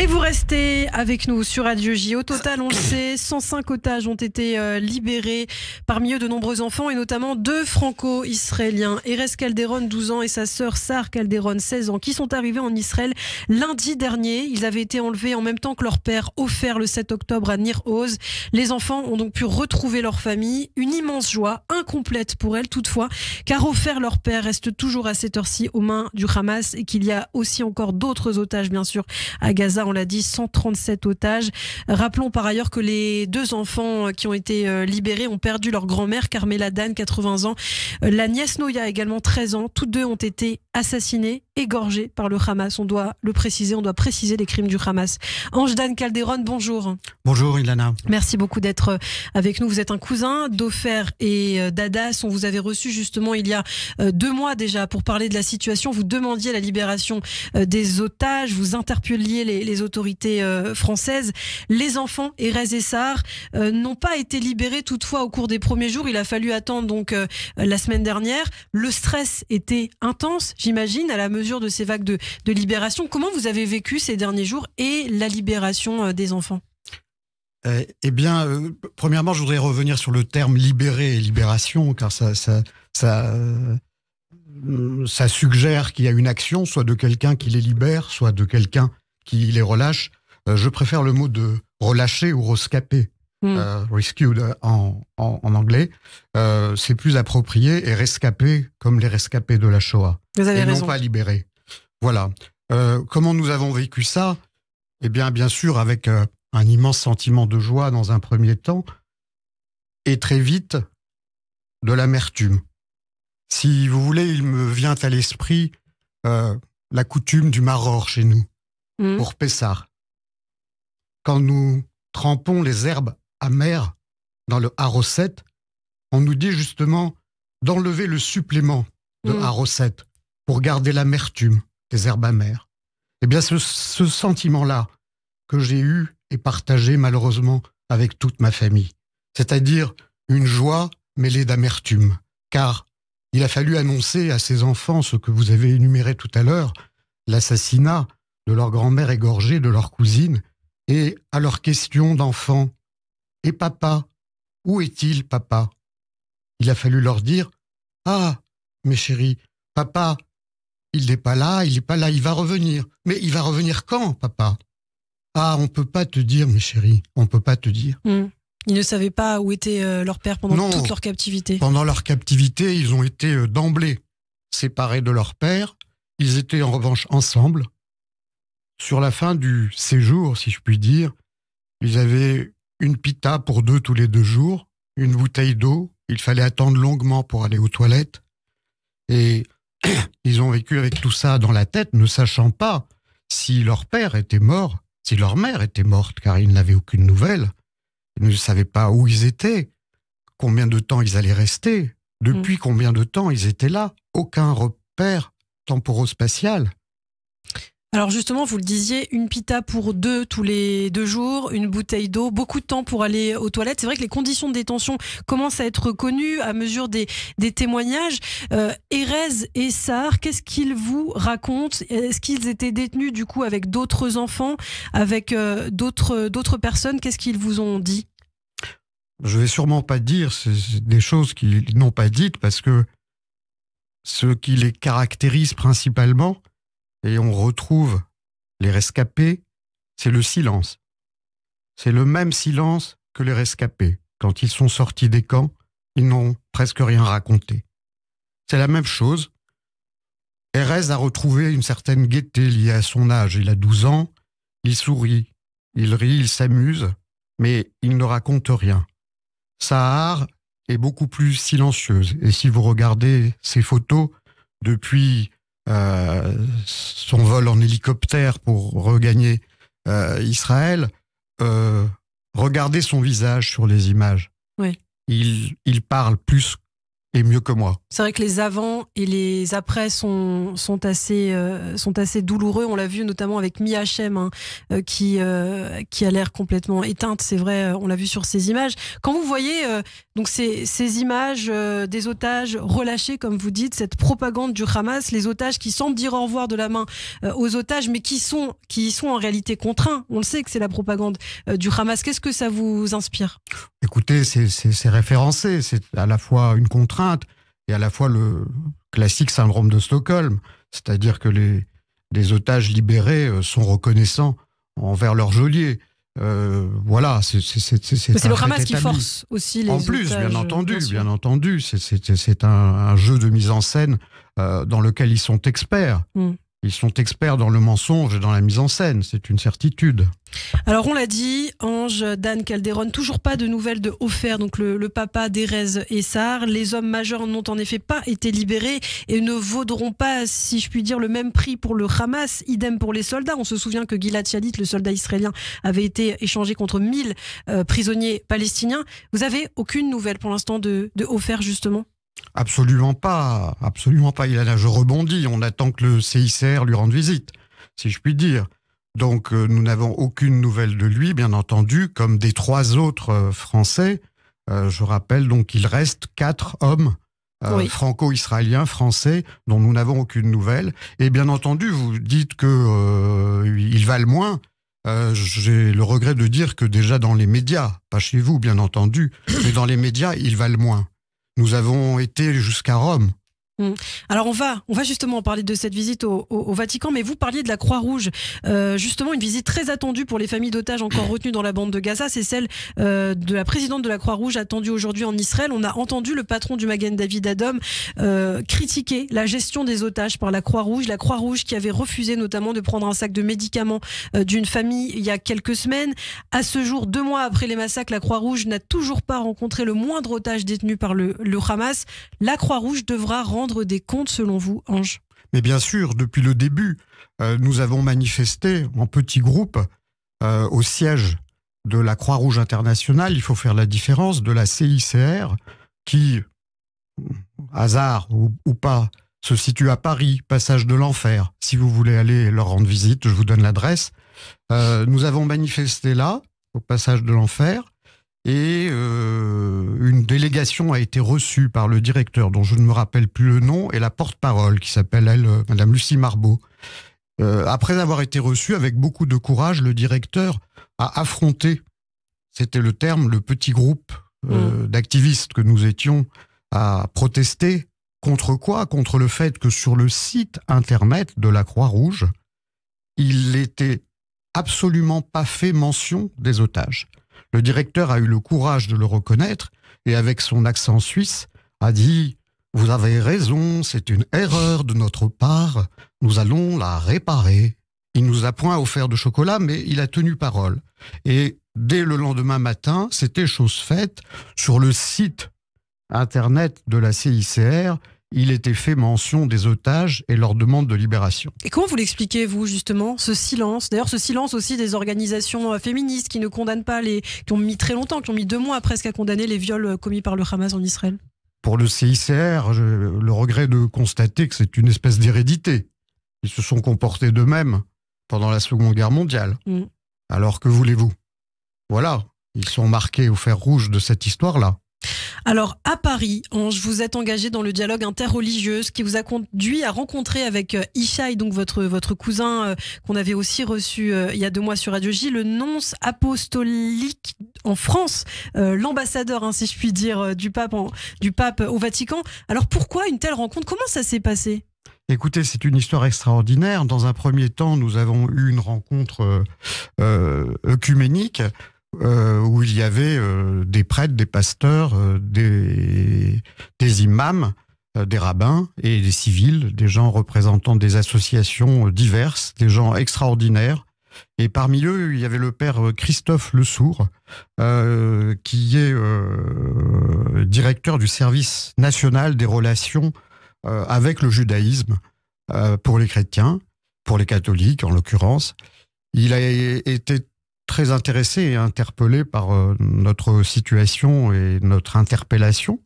Et vous restez avec nous sur Radio J. Au total, on le sait, 105 otages ont été libérés, parmi eux de nombreux enfants et notamment 2 franco-israéliens. Erez Calderon, 12 ans, et sa sœur Sar Calderon, 16 ans, qui sont arrivés en Israël lundi dernier. Ils avaient été enlevés en même temps que leur père, offert le 7 octobre à Nir Oz. Les enfants ont donc pu retrouver leur famille. Une immense joie, incomplète pour elles toutefois, car offert leur père reste toujours à cette heure-ci aux mains du Hamas et qu'il y a aussi encore d'autres otages, bien sûr, à Gaza. On l'a dit, 137 otages. Rappelons par ailleurs que les 2 enfants qui ont été libérés ont perdu leur grand-mère, Carmela Dan, 80 ans. La nièce Noya, également 13 ans. Toutes 2 ont été assassinées, égorgées par le Hamas. On doit le préciser, on doit préciser les crimes du Hamas. Ange Dan Calderon, bonjour. Bonjour Ilana. Merci beaucoup d'être avec nous. Vous êtes un cousin d'Ofer et d'Adas. On vous avait reçu justement il y a 2 mois déjà pour parler de la situation. Vous demandiez la libération des otages. Vous interpelliez les autorités françaises. Les enfants, Erez et Sar, n'ont pas été libérés toutefois au cours des premiers jours. Il a fallu attendre donc la semaine dernière. Le stress était intense, j'imagine, à la mesure de ces vagues de libération. Comment vous avez vécu ces derniers jours et la libération des enfants ? Eh bien, premièrement, je voudrais revenir sur le terme libérer et libération, car ça suggère qu'il y a une action, soit de quelqu'un qui les libère, soit de quelqu'un qui les relâche. Je préfère le mot de relâcher ou rescaper, rescued en anglais. C'est plus approprié, et rescaper comme les rescapés de la Shoah. Vous avez raison. Non pas libérer. Voilà. Comment nous avons vécu ça ? Eh bien sûr, avec un immense sentiment de joie dans un premier temps, et très vite, de l'amertume. Si vous voulez, il me vient à l'esprit la coutume du maror chez nous, pour Pessah. Quand nous trempons les herbes amères dans le haroset, on nous dit justement d'enlever le supplément de haroset pour garder l'amertume des herbes amères. Eh bien, ce sentiment-là que j'ai eu et partagé malheureusement avec toute ma famille. C'est-à-dire une joie mêlée d'amertume. Car il a fallu annoncer à ces enfants ce que vous avez énuméré tout à l'heure, l'assassinat de leur grand-mère égorgée, de leur cousine, et à leurs questions d'enfants. Et papa, où est-il, papa ? Il a fallu leur dire, ah, mes chéris, papa, il n'est pas là, il va revenir. Mais il va revenir quand, papa ? Ah, on ne peut pas te dire, mes chéris, on ne peut pas te dire. Ils ne savaient pas où était leur père pendant toute leur captivité. Pendant leur captivité, ils ont été d'emblée séparés de leur père. Ils étaient en revanche ensemble. Sur la fin du séjour, si je puis dire, ils avaient une pita pour 2 tous les 2 jours, une bouteille d'eau. Il fallait attendre longuement pour aller aux toilettes. Et ils ont vécu avec tout ça dans la tête, ne sachant pas si leur père était mort, si leur mère était morte, car ils n'avaient aucune nouvelle. Ils ne savaient pas où ils étaient, combien de temps ils allaient rester, depuis combien de temps ils étaient là. Aucun repère temporo-spatial. Alors justement, vous le disiez, une pita pour 2 tous les 2 jours, une bouteille d'eau, beaucoup de temps pour aller aux toilettes. C'est vrai que les conditions de détention commencent à être connues à mesure des témoignages. Erez et Sar, qu'est-ce qu'ils vous racontent ? Est-ce qu'ils étaient détenus du coup avec d'autres enfants, avec d'autres personnes ? Qu'est-ce qu'ils vous ont dit ? Je vais sûrement pas dire des choses qu'ils n'ont pas dites, parce que ce qui les caractérise principalement, et on retrouve les rescapés, c'est le silence. C'est le même silence que les rescapés. Quand ils sont sortis des camps, ils n'ont presque rien raconté. C'est la même chose. Erez a retrouvé une certaine gaieté liée à son âge. Il a 12 ans, il sourit, il rit, il s'amuse, mais il ne raconte rien. Sahar est beaucoup plus silencieuse. Et si vous regardez ses photos depuis son vol en hélicoptère pour regagner Israël, regardez son visage sur les images. Oui. Il parle plus et mieux que moi. C'est vrai que les avant et les après sont assez douloureux. On l'a vu notamment avec Mia Hahem, qui a l'air complètement éteinte. C'est vrai, on l'a vu sur ces images. Quand vous voyez donc ces images des otages relâchés, comme vous dites, cette propagande du Hamas, les otages qui semblent dire au revoir de la main aux otages, mais qui sont en réalité contraints. On le sait que c'est la propagande du Hamas. Qu'est-ce que ça vous inspire ? Écoutez, c'est référencé. C'est à la fois une contrainte et à la fois le classique syndrome de Stockholm. C'est-à-dire que les otages libérés sont reconnaissants envers leurs geôliers. Voilà, c'est le Hamas qui force aussi les otages. En plus, bien entendu. C'est un jeu de mise en scène dans lequel ils sont experts. Ils sont experts dans le mensonge et dans la mise en scène, c'est une certitude. Alors on l'a dit, Ange, Dan Calderon, toujours pas de nouvelles de Ofer, donc le papa d'Erez Essar. Les hommes majeurs n'ont en effet pas été libérés et ne vaudront pas, si je puis dire, le même prix pour le Hamas, idem pour les soldats. On se souvient que Gilad Shalit, le soldat israélien, avait été échangé contre 1000 prisonniers palestiniens. Vous avez aucune nouvelle pour l'instant de Ofer, justement ? Absolument pas, Ilana, je rebondis, on attend que le CICR lui rende visite, si je puis dire. Donc nous n'avons aucune nouvelle de lui, bien entendu, comme des 3 autres Français. Je rappelle donc qu'il reste 4 hommes franco-israéliens, français, dont nous n'avons aucune nouvelle. Et bien entendu, vous dites qu'ils valent moins. J'ai le regret de dire que déjà dans les médias, pas chez vous bien entendu, mais dans les médias, ils valent moins. Nous avons été jusqu'à Rome. Alors on va justement parler de cette visite au Vatican, mais vous parliez de la Croix-Rouge, justement une visite très attendue pour les familles d'otages encore retenues dans la bande de Gaza, c'est celle de la présidente de la Croix-Rouge attendue aujourd'hui en Israël. On a entendu le patron du Magen David Adom critiquer la gestion des otages par la Croix-Rouge qui avait refusé notamment de prendre un sac de médicaments d'une famille il y a quelques semaines. À ce jour, 2 mois après les massacres, la Croix-Rouge n'a toujours pas rencontré le moindre otage détenu par le Hamas. La Croix-Rouge devra rendre des comptes selon vous, Ange ? Mais bien sûr, depuis le début, nous avons manifesté en petits groupes au siège de la Croix-Rouge internationale. Il faut faire la différence de la CICR qui, hasard ou pas, se situe à Paris, passage de l'Enfer. Si vous voulez aller leur rendre visite, je vous donne l'adresse. Nous avons manifesté là, au passage de l'Enfer. Et une délégation a été reçue par le directeur, dont je ne me rappelle plus le nom, et la porte-parole, qui s'appelle, elle, Madame Lucie Marbeau. Après avoir été reçue, avec beaucoup de courage, le directeur a affronté, c'était le terme, le petit groupe d'activistes que nous étions à protester. Contre quoi ? Contre le fait que sur le site internet de la Croix-Rouge, il n'était absolument pas fait mention des otages. Le directeur a eu le courage de le reconnaître et avec son accent suisse a dit « Vous avez raison, c'est une erreur de notre part, nous allons la réparer ». Il ne nous a point offert de chocolat, mais il a tenu parole. Et dès le lendemain matin, c'était chose faite, sur le site internet de la CICR, il était fait mention des otages et leur demande de libération. Et comment vous l'expliquez, vous, justement, ce silence ? D'ailleurs, ce silence aussi des organisations féministes qui ne condamnent pas qui ont mis très longtemps, qui ont mis 2 mois presque à condamner les viols commis par le Hamas en Israël. Pour le CICR, j'ai le regret de constater que c'est une espèce d'hérédité. Ils se sont comportés d'eux-mêmes pendant la Seconde Guerre mondiale. Alors que voulez-vous ? Voilà, ils sont marqués au fer rouge de cette histoire-là. Alors, à Paris, Ange, vous êtes engagé dans le dialogue interreligieux, ce qui vous a conduit à rencontrer avec Ishaï, donc votre cousin qu'on avait aussi reçu il y a 2 mois sur Radio J, le nonce apostolique en France, l'ambassadeur, si je puis dire, du pape au Vatican. Alors, pourquoi une telle rencontre ? Comment ça s'est passé ? Écoutez, c'est une histoire extraordinaire. Dans un premier temps, nous avons eu une rencontre œcuménique où il y avait des prêtres, des pasteurs, des imams, des rabbins et des civils, des gens représentant des associations diverses, des gens extraordinaires. Et parmi eux, il y avait le père Christophe Lesourd, qui est directeur du service national des relations avec le judaïsme pour les chrétiens, pour les catholiques en l'occurrence. Il a été très intéressé et interpellé par notre situation et notre interpellation.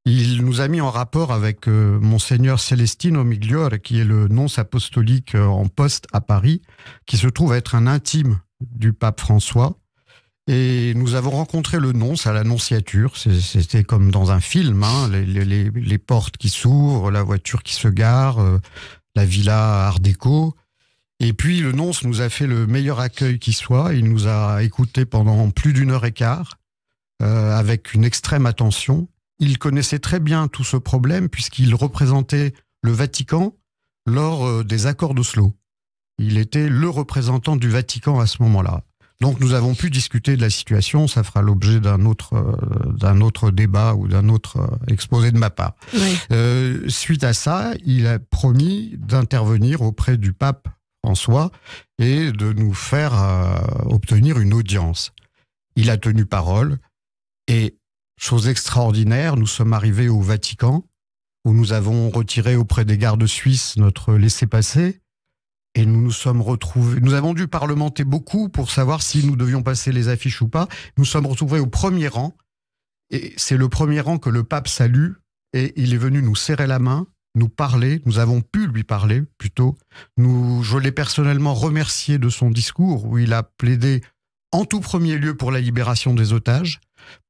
il nous a mis en rapport avec Monseigneur Celestino Migliore, qui est le nonce apostolique en poste à Paris, qui se trouve être un intime du pape François. Et nous avons rencontré le nonce à l'Annonciature. C'était comme dans un film, hein, les portes qui s'ouvrent, la voiture qui se gare, la villa Art déco. Et puis le nonce nous a fait le meilleur accueil qui soit. Il nous a écoutés pendant plus d'1h15 avec une extrême attention. Il connaissait très bien tout ce problème puisqu'il représentait le Vatican lors des accords d'Oslo. Il était le représentant du Vatican à ce moment-là. Donc nous avons pu discuter de la situation, ça fera l'objet d'un autre débat ou d'un autre exposé de ma part. Oui. Suite à ça, il a promis d'intervenir auprès du pape François et de nous faire obtenir une audience. Il a tenu parole et, chose extraordinaire, nous sommes arrivés au Vatican où nous avons retiré auprès des gardes suisses notre laissez-passer. Et nous nous sommes retrouvés, nous avons dû parlementer beaucoup pour savoir si nous devions passer les affiches ou pas. Nous sommes retrouvés au premier rang, et c'est le premier rang que le pape salue, et il est venu nous serrer la main, nous parler, nous avons pu lui parler plutôt. Je l'ai personnellement remercié de son discours, où il a plaidé en tout premier lieu pour la libération des otages,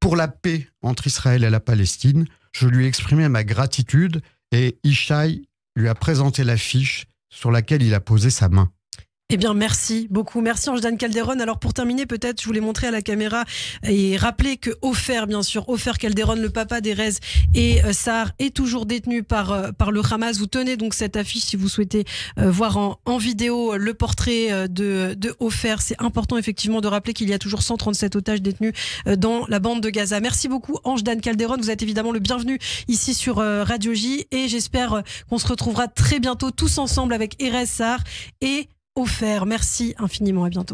pour la paix entre Israël et la Palestine. Je lui ai exprimé ma gratitude, et Ishaï lui a présenté l'affiche sur laquelle il a posé sa main. Eh bien, merci beaucoup. Merci Ange-Dan Calderon. Alors, pour terminer, peut-être, je voulais montrer à la caméra et rappeler que Ofer, bien sûr, Ofer Calderon, le papa d'Erez et Sahar, est toujours détenu par le Hamas. Vous tenez donc cette affiche si vous souhaitez voir en vidéo le portrait de Ofer. C'est important, effectivement, de rappeler qu'il y a toujours 137 otages détenus dans la bande de Gaza. Merci beaucoup, Ange-Dan Calderon. Vous êtes évidemment le bienvenu ici sur Radio J et j'espère qu'on se retrouvera très bientôt tous ensemble avec Erez, Sahar et Ofer. Merci infiniment, à bientôt.